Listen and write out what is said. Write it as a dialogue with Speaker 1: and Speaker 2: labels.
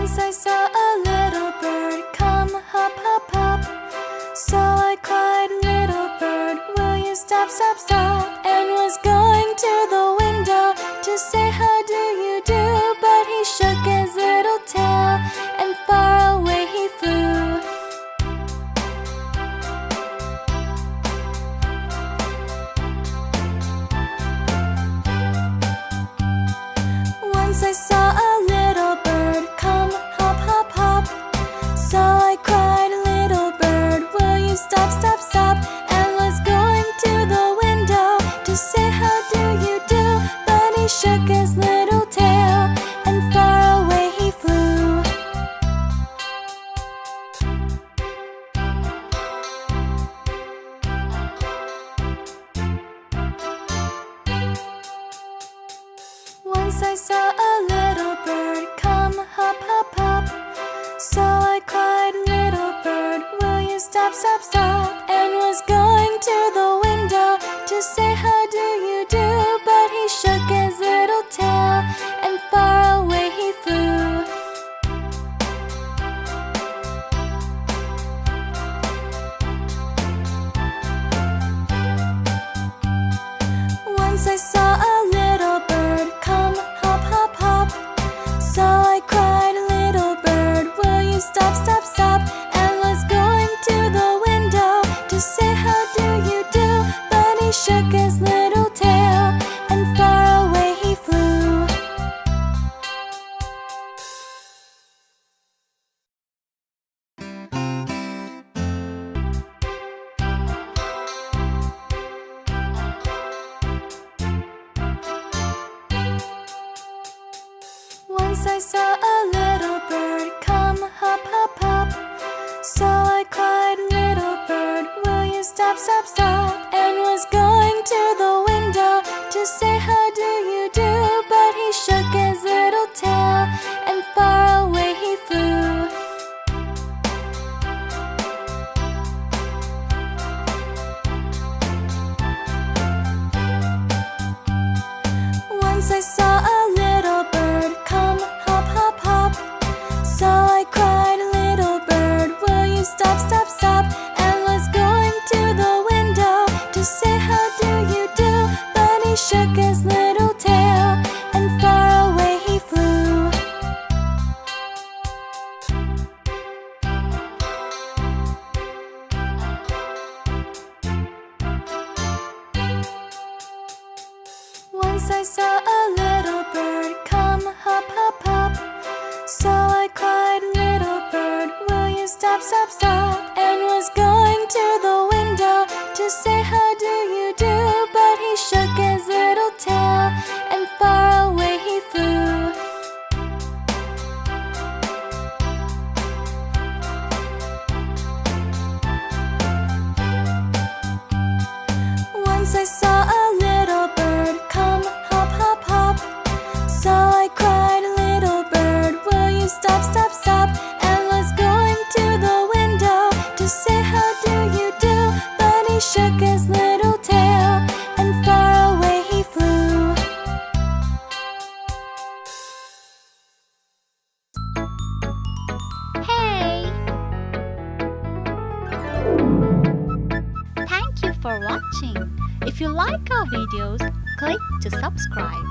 Speaker 1: Once I saw a little bird come hop, hop, hop. So I cried, little bird, will you stop, stop, stop? And was going to the window to say how do you do, but he shook his little tail and far away he flew. Once I saw a little bird come hop, hop, hop. So I cried, little bird, will you stop, stop, stop? And was going to the window to say how do you do, but he shook his little tail and far away he flew. Once I saw a little bird come hop, hop, hop. So I cried, little bird, will you stop, stop, stop? And was going to the window to say how do you do, but he shook his little tail and far away he flew. Once I saw a little bird come hop, hop, hop. So I cried, little bird, will you stop, stop, stop? And was going to the window to say how do you do, but he shook his little tail and far away he flew. Once I saw a little bird come hop, hop, hop. So I cried, little bird, will you stop, stop, stop? And was going to the window to say how do you do, but he shook his little tail and far away he flew. Once I saw a little bird come hop, hop, hop. So I cried, little bird, will you stop, stop, stop? And was going to the window to say how do you do, but he shook his little tail and far away he flew. Once I saw a little bird come hop, hop, hop. So I cried, little bird, will you stop, stop, stop? And was going to the window to say how do you do, but he shook his little tail and far away he flew. Once I saw a little bird come hop, hop, hop. So I cried, little bird, will you stop, stop, stop? And was going to the window to say how do you do, but he shook his little tail and far away he flew.
Speaker 2: Hey! Thank you for watching. If you like our videos, click to subscribe.